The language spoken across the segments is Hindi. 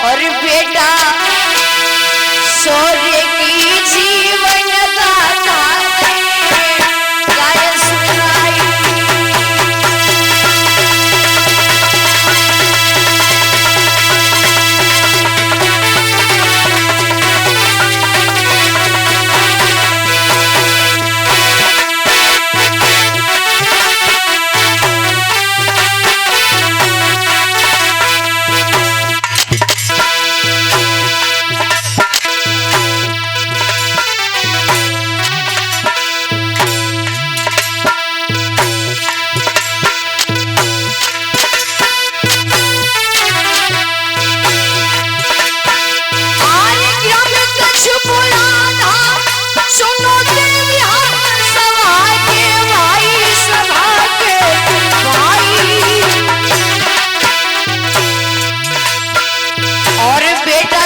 और बेटा शौर्य की जीवन गाथा गाय सुनाई।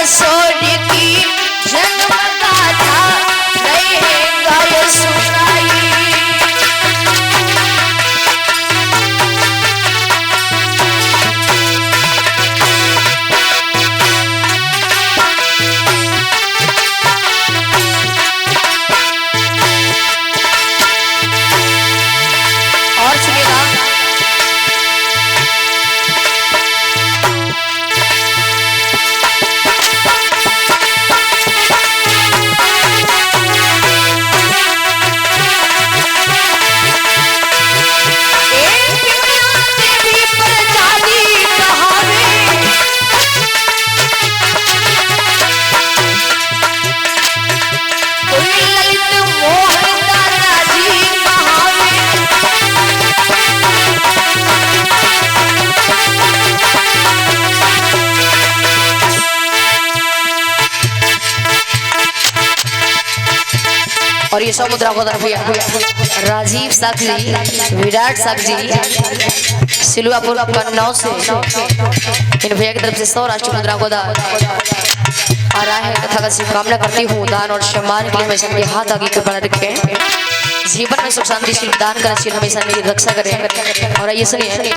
शौर्य की जन्म गाथा गाय सुनाई। और सुनिएगा और ये सब मुद्रा को भैया राजीव साक्षी विराट साक्षी सिलवापुर कन्नौज से इन भैया की तरफ से 100 राष्ट्रीय मुद्रा को दान आ रहा है तथा का शुभकामना करती हूँ। दान और सम्मान के लिए हमेशा मेरे हाथ आगे के बना रखे, जीवन में सुख शांति शील दान करशील हमेशा मेरी रक्षा करें। और ये सुनिए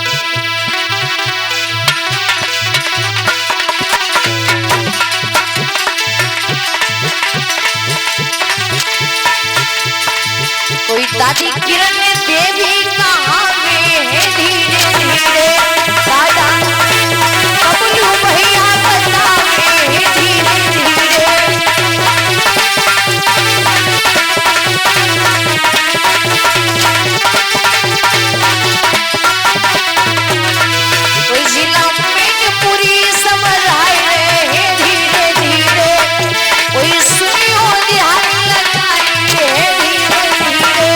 कोई दादी किरण देवी कहाँ में है धीरे धीरे दादा बबलू भैया बतावे है धीरे धीरे। कोई जिला में पूरी समझाए है धीरे धीरे, कोई सुनियो ध्यान लगाए है धीरे धीरे।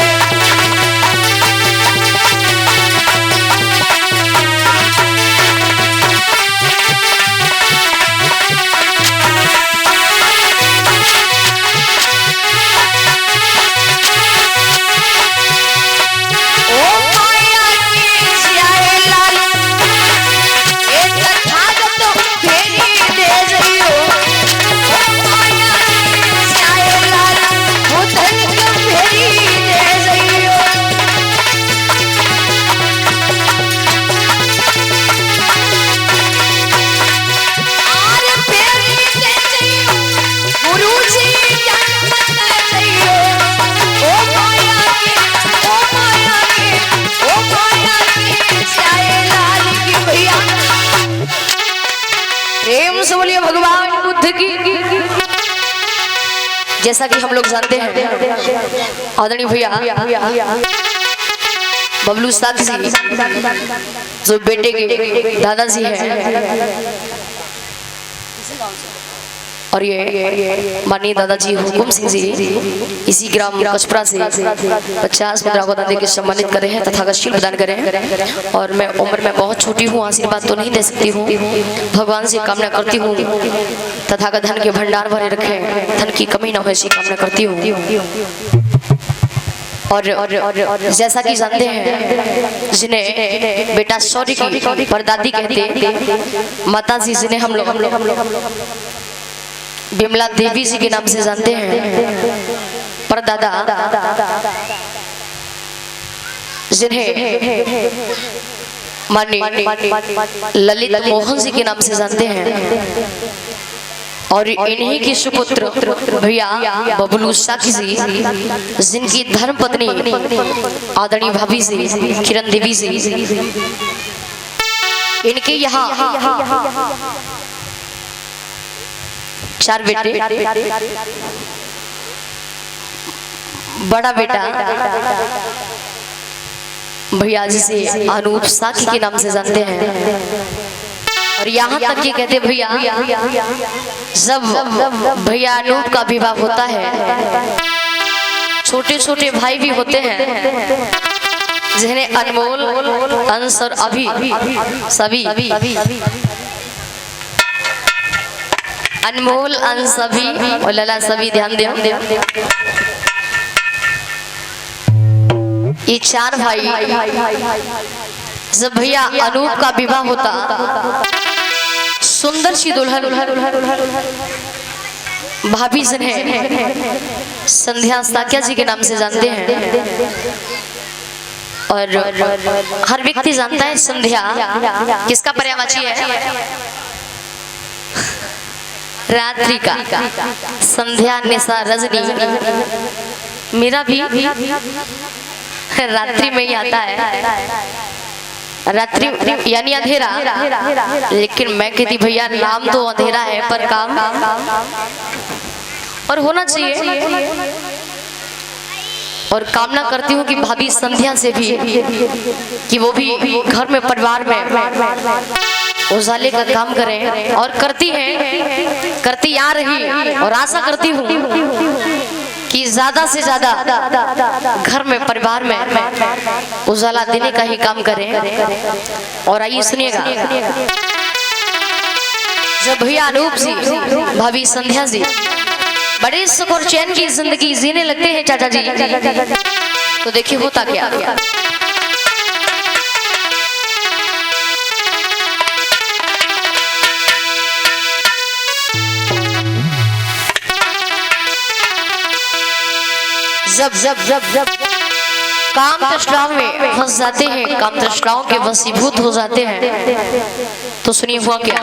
भगवान बुद्ध की जैसा कि हम लोग जानते हैं आदरणीय भैया बबलू साक्षी जो बेटे के दादाजी हैं और ये माननीय दादाजी हुकुम सिंह जी इसी ग्राम कचपरा से 50 मुद्रा को दान देकर सम्मानित करे हैं तथा शील प्रदान करें। और मैं उम्र में बहुत छोटी हूँ, आशीर्वाद तो नहीं दे सकती हूँ, भगवान से कामना करती हूँ तथा का धन के भंडार भरे रखे, धन की कमी न हो ऐसी कामना करती हूँ। और जैसा कि जानते हैं जिन्हें बेटा शौर्य की परदादी कहते माता जी जिन्हें हम लोग बिमला देवी जी के नाम से जानते हैं, परदादा जिन्हें माननीय ललित मोहन जी के नाम से जानते हैं। और इन्हीं के सुपुत्र भैया बबलू साखी जी, जिनकी धर्म पत्नी आदरणीय भाभी जी किरण देवी जी, इनके यहाँ 4 बेटे, बड़ा बेटा भैया जिसे अनूप साखी के नाम से जानते हैं, और यहाँ तक ये कहते भैया जब भैया अनूप का विवाह होता है, छोटे छोटे भाई भी होते हैं जिन्हें अनमोल, अंश और अभी सभी अनमोल, अंश सभी और लला सभी, ध्यान दे। ये 4 भाई जब भैया अनूप का विवाह होता, सुंदर सी दुल्हन भाभी जिन्हें संध्या साकिया जी के नाम से जानते हैं, और हर व्यक्ति जानता है संध्या किसका पर्यायवाची है? रात्रि का। संध्या, निशा, रजनी, मेरा भी रात्रि में ही आता है, रात्रि यानी अंधेरा, लेकिन मैं कहती भैया नाम तो अंधेरा है पर काम और होना चाहिए। और कामना करती हूँ कि भाभी संध्या से भी कि वो भी घर में, परिवार में उजाले का काम करें, और करती हैं, करती आ रही, और आशा करती हूँ कि ज्यादा से ज्यादा घर में, परिवार में उजाला देने का ही काम करें। और आइए सुनिएगा, जब भैया अनूप जी, भाभी संध्या जी बड़े सुख और चैन की जिंदगी जीने लगते हैं चाचा जी, तो देखिए होता क्या। जब काम तृष्णाओं में फंस जाते हैं, काम तृष्णाओं के वशीभूत हो जाते हैं, तो सुनिए हुआ क्या।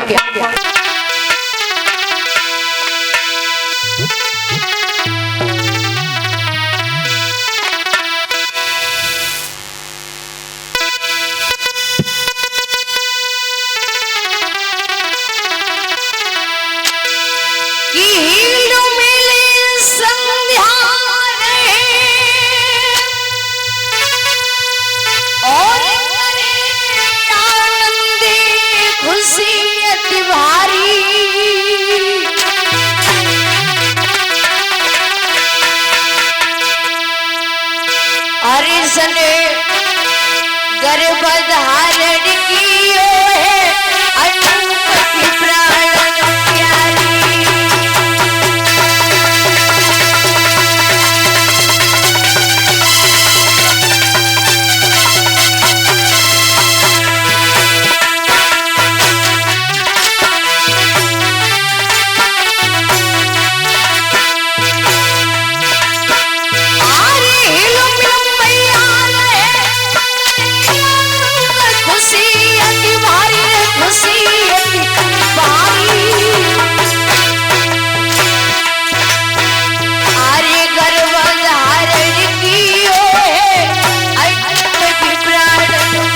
गर्भधारण कियो है अनूप की प्राण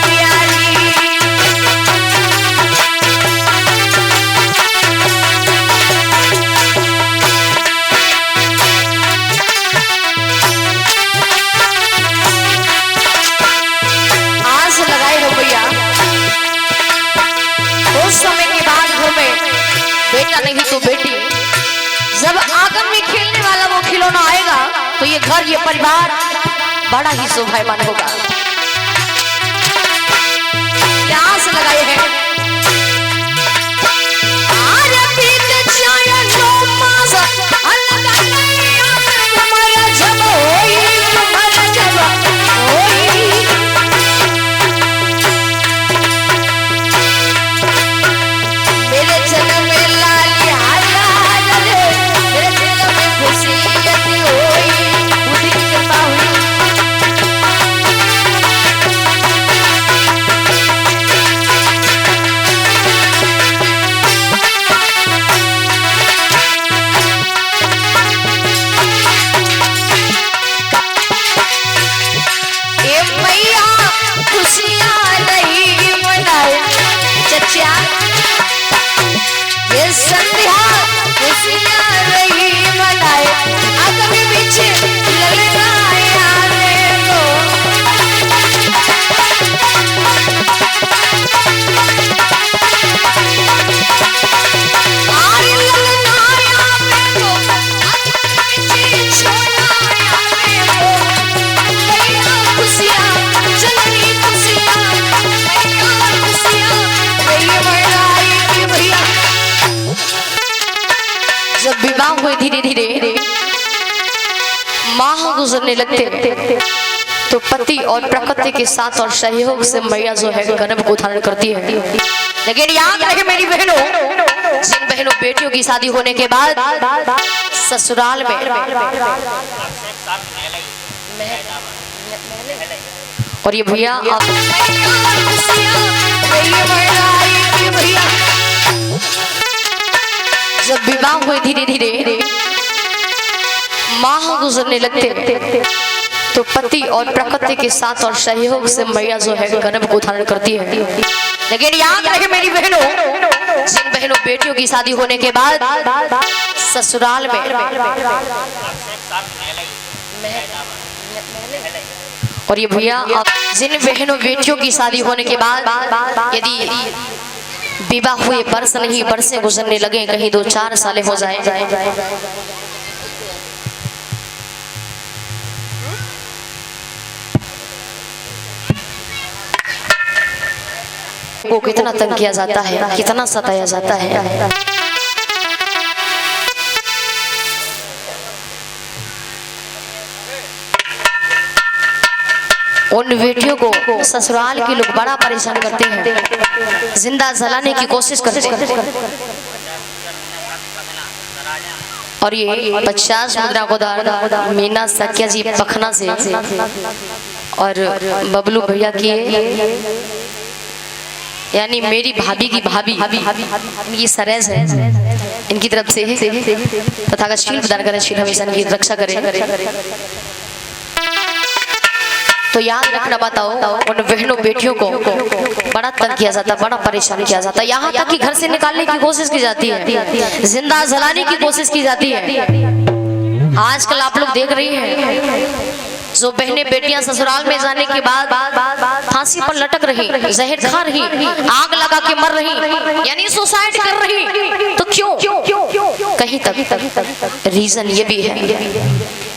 प्यारी, बेटा नहीं तो बेटी, जब आंगन में खेलने वाला वो खिलौना आएगा तो ये घर, ये परिवार बड़ा ही शोभायमान होगा। प्यास लगाए हैं विवाह हुए धीरे धीरे माह गुजरने लगते तो पति और प्रकृति के साथ और सहयोग से मैया जो है गर्भ को धारण करती है। लेकिन याद रहे मेरी बहनों, जिन बहनों बेटियों की शादी होने के बाद ससुराल में और ये भैया जब विवाह हुए धीरे धीरे माह गुजरने लगते तो पति और प्रकृति के साथ और सहयोग से मैया जो है गर्भ को धारण करती है। लेकिन याद रहे मेरी बहनों, जिन बहनों बेटियों की शादी होने के बाद ससुराल में और ये भैया जिन बहनों बेटियों की शादी होने के बाद यदि विवाह हुए वर्ष नहीं वर्षें गुजरने लगे, कहीं 2-4 साल हो जाए, को कितना तंग किया जाता है, कितना सताया जाता है। उन बेटियों को ससुराल के लोग बड़ा परेशान करते हैं, जिंदा जलाने की कोशिश करते हैं। और ये 50 मुद्रा को दान मीना सकिया जी पखना से और बबलू भैया की यानी मेरी भाभी की भाभी इनकी सरेज है, इनकी तरफ से तथा शील प्रदान करें, शील हमेशा इनकी रक्षा करें। तो याद रखना, बताओ उन बहनों बेटियों को बड़ा तंग किया जाता, बड़ा परेशान किया जाता, यहाँ तक कि घर से निकालने की कोशिश की जाती है, जिंदा जलाने की कोशिश की जाती है। आजकल आप लोग देख रही हैं जो बहनें बेटियां ससुराल में जाने के बाद फांसी पर लटक रही, जहर खा रही, आग लगा के मर रही, यानी सुसाइड कर रही। तो क्यों? कहीं तक रीजन ये भी है,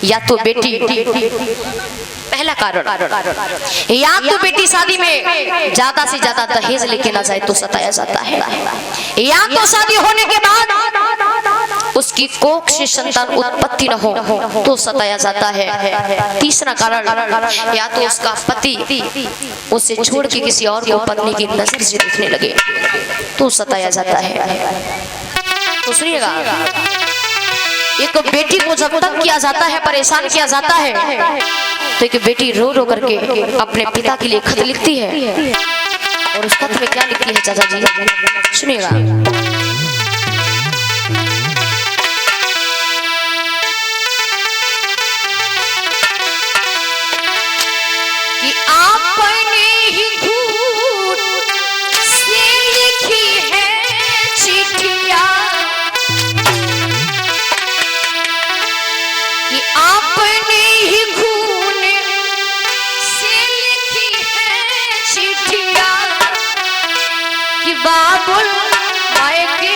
या तो बेटी, पहला कारण, या तो बेटी शादी में ज्यादा से ज्यादा दहेज लेके ना जाए तो सताया जाता है, या तो शादी होने के बाद उसकी कोख से संतान उत्पत्ति न हो तो सताया जाता है। तीसरा कारण, या तो उसका पति उसे छोड़ के किसी और को पत्नी की नजर से देखने लगे तो सताया जाता है। तो सुनिएगा, एक बेटी को जब तक किया जाता है, परेशान किया जाता है, तो एक बेटी रो रो करके अपने पिता के लिए खत लिखती है। और उस खत में क्या लिखती है चाचा जी, सुनिएगा। कि आपने ही घूट से लिखी है चिट्ठियां, कि आपने ही खून से लिखी है चिट्ठियां, कि बाबुल मायके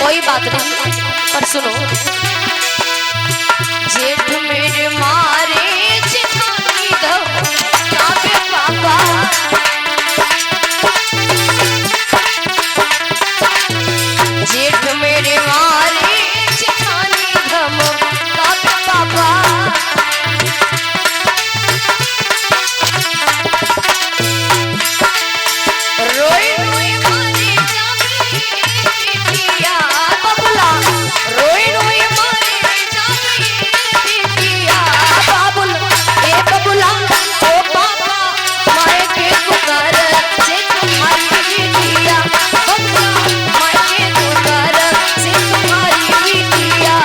कोई बात नहीं, पर सुनो। जेठ मेरे मारे जेठानी काबे पापा, जेठ मेरे मारे जेठानी काबे पापा, रोई रोई मारे जागी बिटिया बबुला, रोई रोई मारे जागी बिटिया बाबुल, ए बबुला ओ पापा माए के पुकार से तुम्हारी बिटिया बबुला, माए के पुकार से तुम्हारी बिटिया।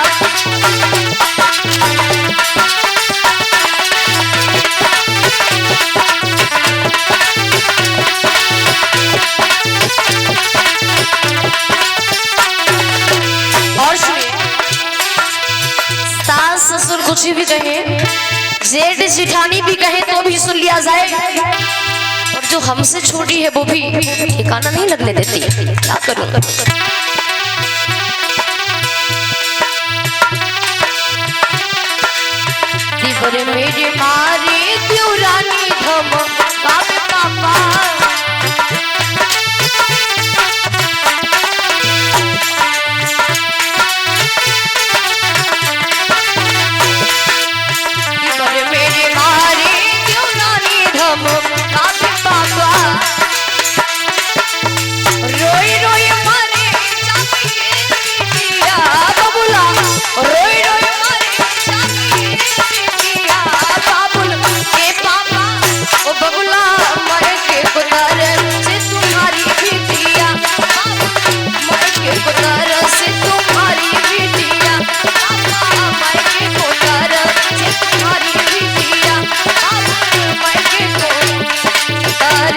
और सुनिए, सास ससुर कुछ भी कहे, जेठ जेठानी भी कहे तो भी सुन लिया जाए, और जो हमसे छोटी है वो भी ठिकाना नहीं लगने देती। क्या करूं? दिवर मेरे मारे त्योरानी धम काबे पापा, मेरे मारे क्यों नानी धम काबे पापा, रोई रोई मारे जागी बिटिया बबुला, रोई रोई मारे जागी बिटिया बाबुल, ए पापा ओ बबुला मारे के पुकार से तुम्हारी बिटिया बाबुल, मारे के पुकार से तुम्हारी बिटिया पापा, मारे के पुकार से तुम्हारी बिटिया बाबुल, मारे के पुकार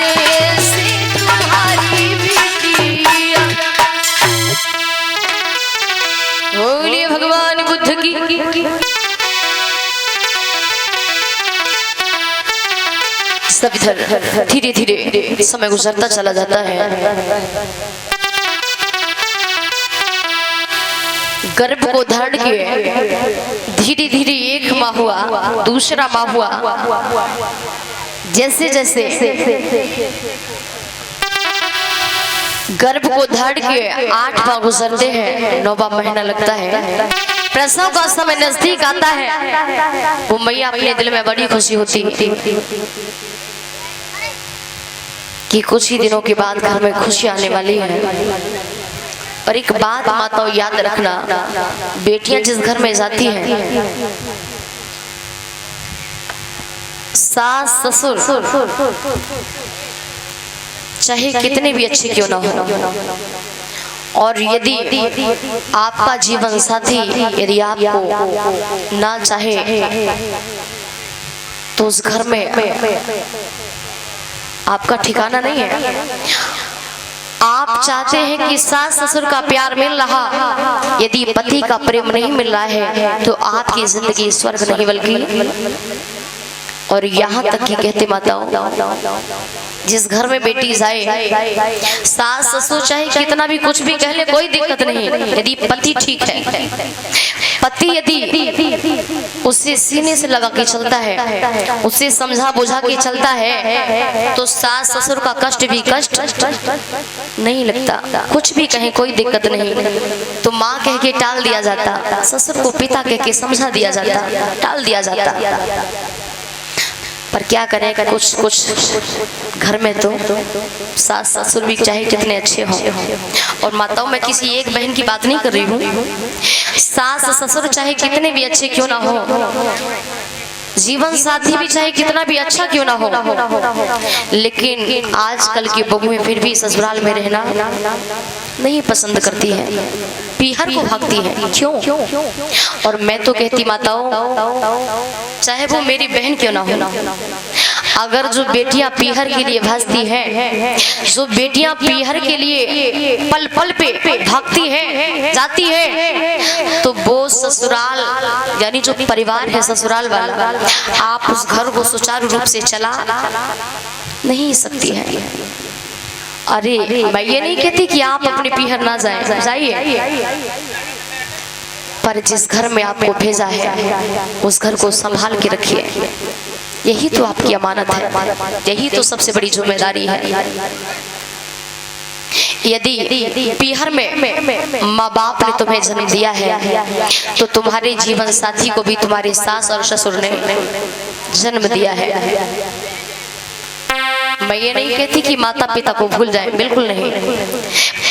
से तुम्हारी बिटिया। बोलिए भगवान बुद्ध की। सब इधर धीरे धीरे समय गुजरता चला जाता है। गर्भ को धारण किए धीरे धीरे एक माह हुआ, दूसरा माह हुआ, जैसे जैसे गर्भ को धारण किए 8 माह गुजरते हैं, 9वां महीना लगता है, प्रसव का समय नजदीक आता है, वो मैया अपने दिल में बड़ी खुशी होती कि कुछ ही दिनों के बाद घर में खुशी आने वाली है। और एक बात माताओं याद रखना, बेटियां जिस घर में जाती हैं, सास ससुर चाहे कितने भी अच्छे क्यों ना हो, और यदि आपका जीवन साथी यदि आपको ना चाहे तो उस घर में आपका ठिकाना नहीं है। आप चाहते हैं कि सास ससुर का प्यार मिल रहा, यदि पति का प्रेम नहीं मिल रहा है तो आपकी जिंदगी स्वर्ग नहीं बल्कि, और यहाँ तक कि कहते माताओं, जिस घर में बेटी जाए, सास ससुर चाहे कितना भी कुछ भी कह ले कोई दिक्कत नहीं, यदि पति ठीक है, पति यदि उसे सीने से लगा के चलता है, उसे समझा बुझा के चलता है, तो सास ससुर का कष्ट भी कष्ट नहीं लगता। कुछ भी कहें कोई दिक्कत नहीं, तो माँ कह के टाल दिया जाता, ससुर को पिता कह के समझा दिया जाता, टाल दिया जाता। पर क्या करें, कुछ कुछ घर में तो सास ससुर भी चाहे कितने अच्छे हों, और माताओं मैं किसी एक बहन की बात नहीं कर रही हूँ, सास ससुर चाहे कितने भी अच्छे क्यों ना हो, जीवन साथी भी चाहे कितना भी अच्छा क्यों ना हो, लेकिन आजकल की बहुएं फिर भी ससुराल में रहना नहीं पसंद करती है, पीहर को भागती है। क्यों? और मैं तो कहती माताओं, चाहे वो मेरी बहन क्यों ना हो, अगर जो बेटियां पीहर के लिए भागती हैं, जो बेटियां पीहर के लिए पल पल पे भागती हैं, जाती है, तो वो ससुराल यानी जो परिवार है ससुराल वाला, आप उस घर को सुचारू रूप से चला नहीं सकती है। अरे मैं ये नहीं कहती कि आप अपने पीहर ना जाएं, जाइए, पर जिस घर में आपको भेजा है उस घर को संभाल के रखिए। यही तो आपकी अमानत है, यही तो सबसे बड़ी जिम्मेदारी है। यदि पीहर में माँ बाप ने तुम्हें जन्म दिया है तो तुम्हारे जीवन साथी को भी तुम्हारे सास और ससुर ने जन्म दिया है। मैं ये नहीं कहती कि माता पिता को भूल जाए, बिल्कुल नहीं,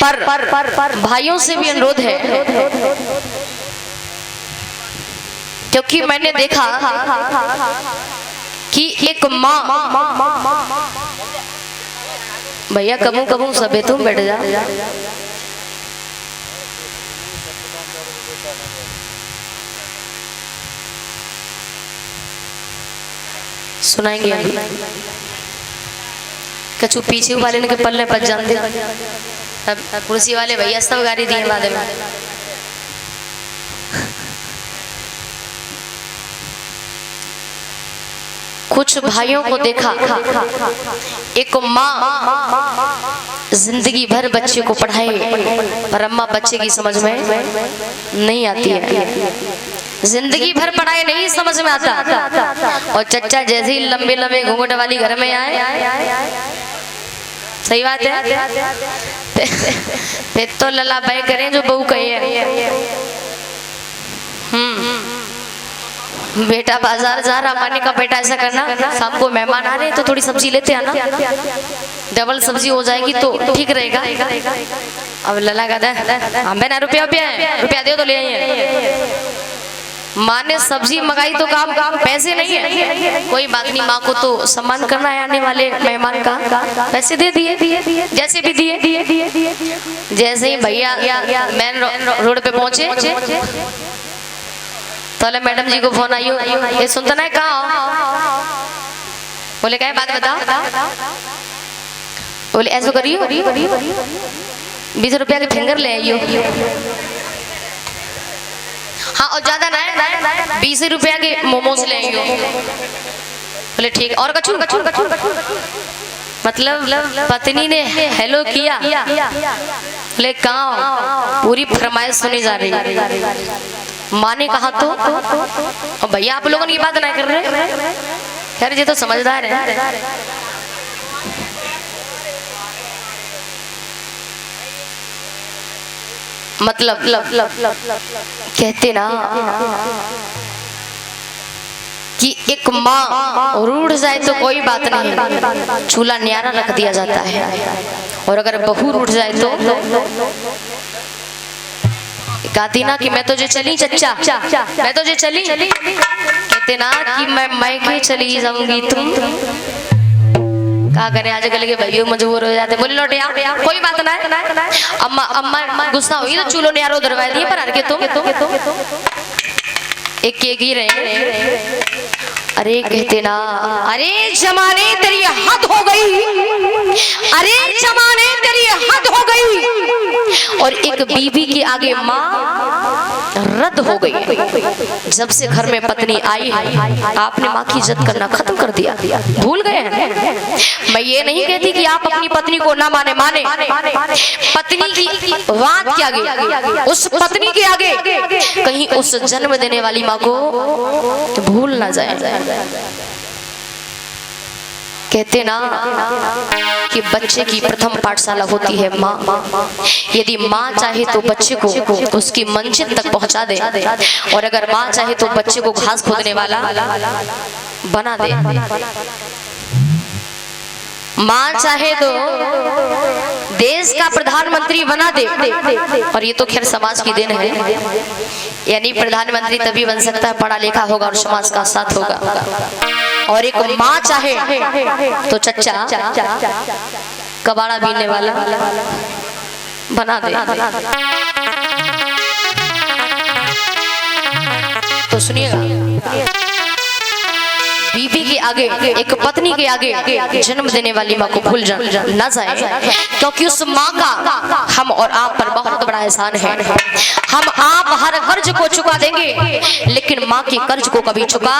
पर भाइयों से भी अनुरोध है, क्योंकि मैंने देखा कि एक माँ, भैया कबू कबू सबे तुम बैठ जा, सुनाएंगे अभी। कछु पीछे वाले ने के पल्ले पर जान दे, अब कुर्सी वाले भैया सब गाड़ी दिए बाद में। कुछ भाइयों को देखा, एक माँ जिंदगी भर बच्चे को पढ़ाए पर अम्मा बच्चे की समझ में नहीं आती है, जिंदगी भर पढ़ाई नहीं समझ में आता, और चच्चा जैसे ही लंबे लंबे घूंघट वाली घर में आए, सही बात है, फिर तो लला बाई करें जो बहू कहे। बेटा बाजार जा रहा, माने का बेटा ऐसा करना, शाम को मेहमान आ रहे तो थोड़ी सब्जी लेते आना, डबल सब्जी हो जाएगी तो ठीक रहेगा। अब लला कहता हमें ना रुपया रुपया दे तो ले आइए। माँ ने सब्जी मंगाई तो काम पैसे नहीं है, कोई बात नहीं, माँ को तो सम्मान करना है आने वाले मेहमान का, पैसे दे दिए, जैसे भी दिए। जैसे ही भैया मेन रोड पे पहुंचे तो मैडम जी को फोन आई, ये सुनता ना कहाँ, बोले क्या बात बताओ, बोले ऐसा करियो 20 रुपया के फिंगर ले आइयो। हाँ और ज्यादा ना 20 रुपया के मोमोज ले आइयो। बोले ठीक, और कछू मतलब पत्नी ने हेलो किया, बोले कहाँ, पूरी फरमाइश सुनी जा रही। माँ ने कहा तो, और भैया आप लोगों ने ये बात नहीं कर रहे, यार ये तो समझदार है। मतलब कहते ना कि एक माँ रूठ जाए तो कोई बात नहीं, चूल्हा न्यारा रख दिया जाता है, और अगर बहू रूठ जाए तो कहती ना कि मैं तो जो चली चच्चा, मैं तो जो चली, कहते ना कि मैं के चली जाऊंगी, तुम क्या करें, आजकल के भाइयों मजबूर हो जाते, बोले लौटे यार कोई बात ना, अम्मा गुस्सा हुई तो चूल्हो न्यारो दरवाए दिए पर के तुम एक ही रहे। अरे कहते ना, अरे जमाने तेरी हद हो गई, अरे जमाने तेरी हद हो गई, और एक बीबी के आगे माँ रद्द हो गई। जब से घर में पत्नी आई है आपने माँ की इज्जत करना खत्म कर दिया, भूल गए हैं। मैं ये नहीं कहती कि आप अपनी पत्नी को ना माने, पत्नी की बात के आगे, उस पत्नी के आगे कहीं उस जन्म देने वाली माँ को भूल ना जाए। कहते ना कि बच्चे की प्रथम पाठशाला होती है माँ। यदि माँ चाहे तो बच्चे को उसकी मंजिल तक पहुंचा दे, और अगर माँ चाहे तो बच्चे को घास खोदने वाला बना दे। माँ चाहे तो देश का प्रधानमंत्री बना दे, और ये तो खैर समाज की देन है, यानी प्रधानमंत्री तभी बन सकता है पढ़ा लिखा होगा और समाज का साथ होगा। और एक माँ चाहे तो चच्चा कबाड़ा बीनने वाला बना दे। तो सुनिएगा, बीबी के आगे, एक पत्नी के आगे जन्म देने वाली माँ को भूल ना जाए, क्योंकि उस माँ का हम और आप पर बहुत बड़ा एहसान है। हम आप हर कर्ज को चुका देंगे, लेकिन माँ के कर्ज को कभी चुका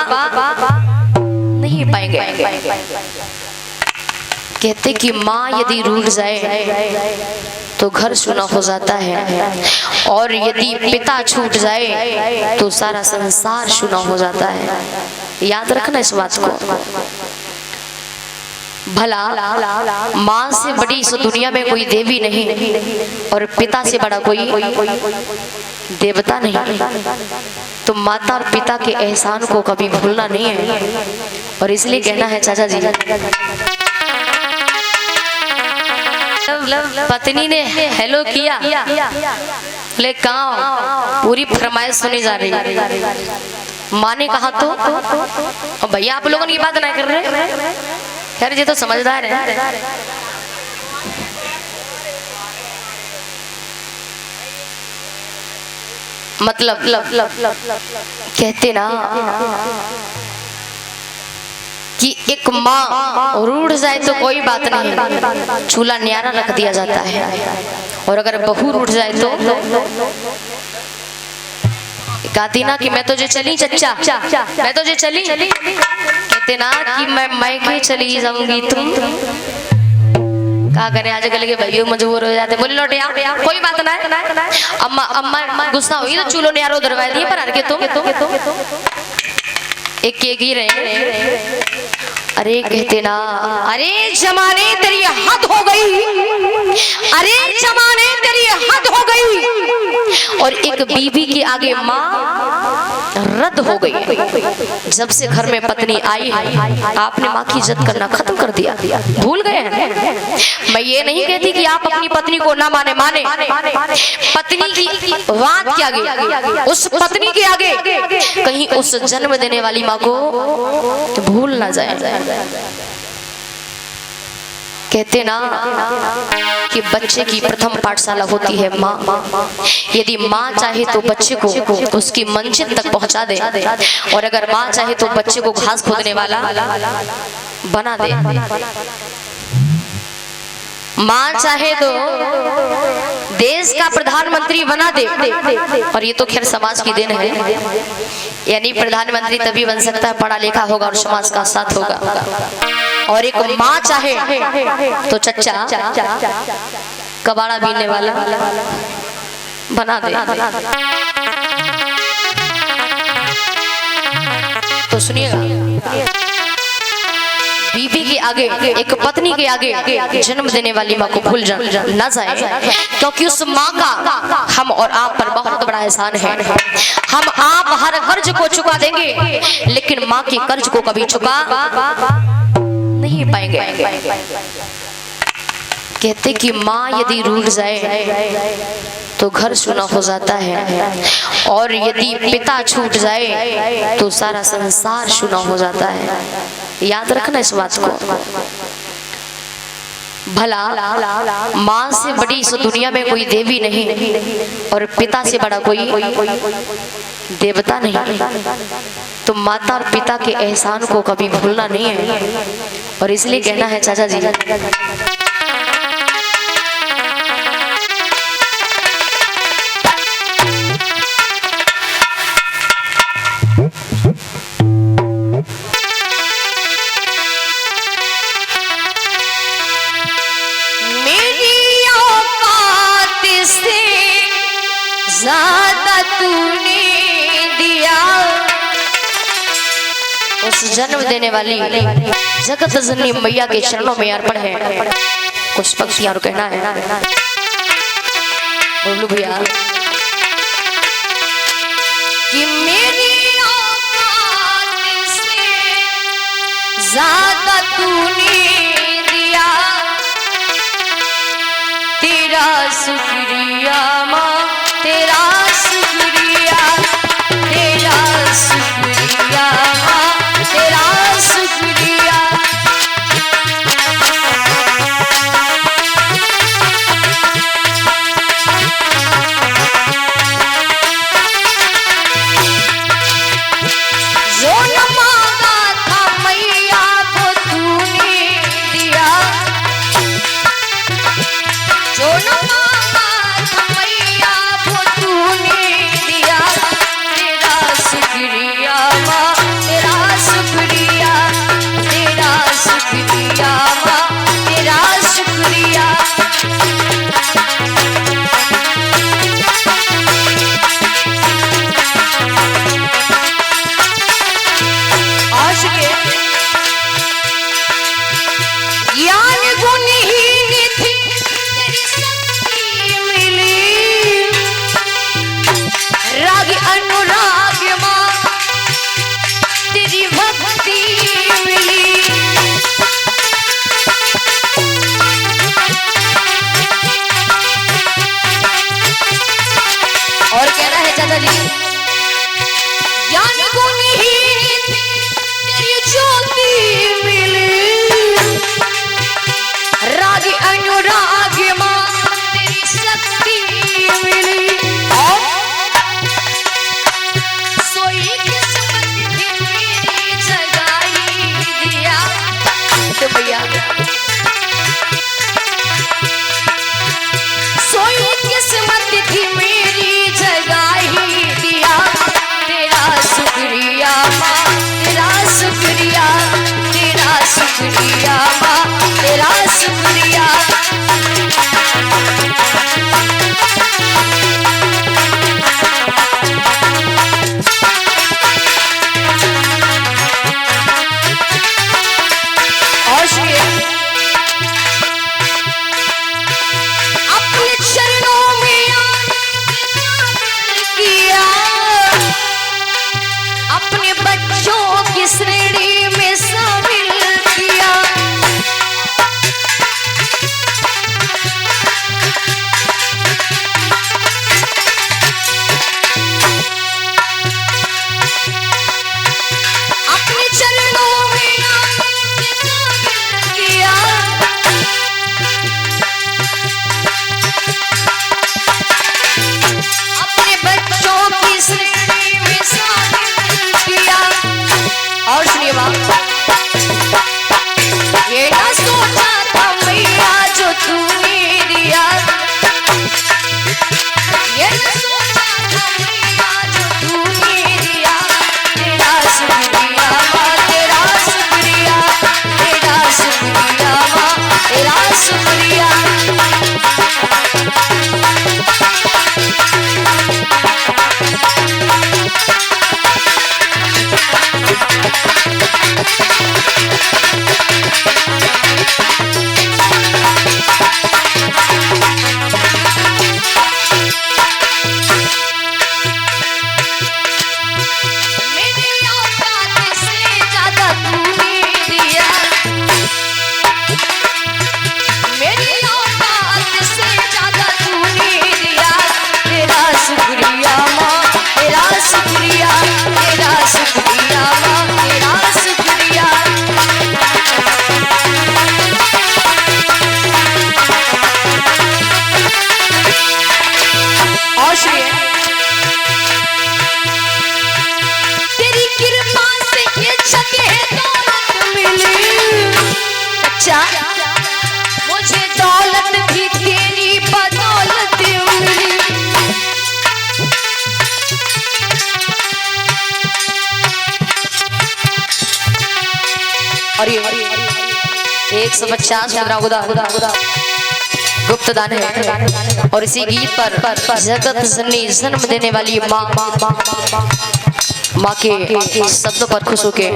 नहीं पाएंगे। कहते कि माँ यदि रूठ जाए तो घर सुना हो जाता है, और यदि पिता छूट जाए तो सारा संसार सुना हो जाता है। याद रखना इस बात को। भला माँ से बड़ी इस दुनिया में कोई देवी नहीं, और पिता से बड़ा कोई देवता नहीं। तो माता और पिता के एहसान को कभी भूलना नहीं है। और इसलिए कहना है चाचा जी, पत्नी ने हेलो किया, ले कहाँ, पूरी फरमाइश सुनी जा रही। माँ ने कहा तो भैया आप लोगों की बात नहीं कर रहे, यार ये तो समझदार है। मतलब कहते ना कि एक माँ रूठ जाए तो कोई बात नहीं, चूल्हा न्यारा रख दिया जाता है। और अगर बहू रूठ जाए तो कहती ना कि मैं तो जो चली चच्चा, मैं तो जो चली, कहते ना कि मैं क्यों चली जाऊंगी, तुम क्या करें आजकल के भाइयों मजबूर हो जाते, बोले लौटे यार कोई बात ना। अम्मा अम्मा गुस्सा हुई तो चूल्हो न्यारो दरवाए दिए पर के तुम एक ही रहे। अरे कहते ना, अरे जमाने तेरी हद हो गई, अरे जमाने तेरी हद हो गई। और एक बीवी के आगे माँ रद्द हो गई। जब से घर में पत्नी आई है, आपने माँ की इज्जत करना खत्म कर दिया, भूल गए हैं। मैं ये नहीं कहती कि आप अपनी पत्नी को ना माने, पत्नी की बात के आगे, उस पत्नी के आगे कहीं उस जन्म देने वाली माँ को भूल ना जाए। कहते ना कि बच्चे की प्रथम पाठशाला होती है माँ। यदि माँ चाहे तो बच्चे को उसकी मंजिल तक पहुंचा दे, और अगर माँ चाहे तो बच्चे को घास खोदने वाला बना दे। माँ चाहे तो देश का प्रधानमंत्री बना दे, और ये तो खैर समाज की देन है। यानी प्रधानमंत्री तभी बन सकता है पढ़ा लिखा होगा और समाज का साथ होगा। और एक माँ चाहे तो चच्चा कबाड़ा बीनने वाला बना दे। तो सुनिएगा, बीवी के आगे, एक पत्नी के आगे जन्म देने वाली माँ को भूल ना जाए, क्योंकि उस माँ का हम और आप पर बहुत बड़ा एहसान है। हम आप हर कर्ज को चुका देंगे, लेकिन माँ के कर्ज को कभी चुका नहीं पाएंगे। कहते कि माँ यदि रूठ जाए तो घर सुना हो जाता है, और यदि पिता छूट जाए तो सारा संसार सुना हो जाता है। याद रखना इस बात को। भला माँ से बड़ी इस दुनिया में कोई देवी नहीं, और पिता से बड़ा कोई देवता नहीं। तो माता और पिता के एहसान को कभी भूलना नहीं है। और इसलिए कहना है चाचा जी, ज्यादा तूने दिया। उस जन्म देने वाली जगत जननी मैया के चरणों में अर्पण है कुछ पंक्तियां और कहना है। बोलू भैया कि मेरी औकात से ज्यादा तूने दिया, तेरा शुक्रिया माँ, तेरा शुक्रिया, तेरा शुक्रिया माँ, तेरा शुक्रिया। जो न मांगा था मैया वो तूने दिया, जो न मांगा था मैया वो तूने ज्ञान गुण ही तेरी ज्योति मिली, राग अनुराग मां तेरी शक्ति मिली, सोई किस्मत भी मेरी जगाई दिया। तो भैया सोई किस्मत भी मेरी जगाई दिया, तेरा शुक्रिया माँ तेरा शुक्रिया, तेरा शुक्रिया माँ तेरा शुक्रिया। और अपने चरणों में किया, अपने बच्चों की श्रेणी में शामिल किया, अपने चरणों में किया, अपने बच्चों की श्रेणी में शामिल किया। और सुनिए बात, ये ना सोचा था मैया जो तूने दिया, ये ना सोचा था मैया जो तूने दिया, तेरा शुक्रिया माँ तेरा शुक्रिया, तेरा शुक्रिया माँ तेरा शुक्रिया। मेरी औकात से ज्यादा तूने दिया, मेरी औकात से ज्यादा तूने दिया, तेरा शुक्रिया माँ तेरा शुक्रिया, तेरा शुक्रिया माँ तेरा शुक्रिया। और सुनिए, तेरी कृपा से ये जगह दौलत मिली, अच्छा मुझे दौलत भी तेरी बदौलत मिली। और ये 150 मुद्रा गुप्त दान है। और इसी गीत पर जगत जननी जन्म देने वाली माँ के शब्दों पर खुश होके,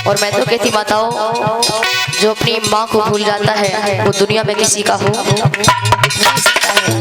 और मैं तो कहती माताओं जो अपनी माँ को भूल जाता है वो दुनिया में किसी का हो नहीं सकता है।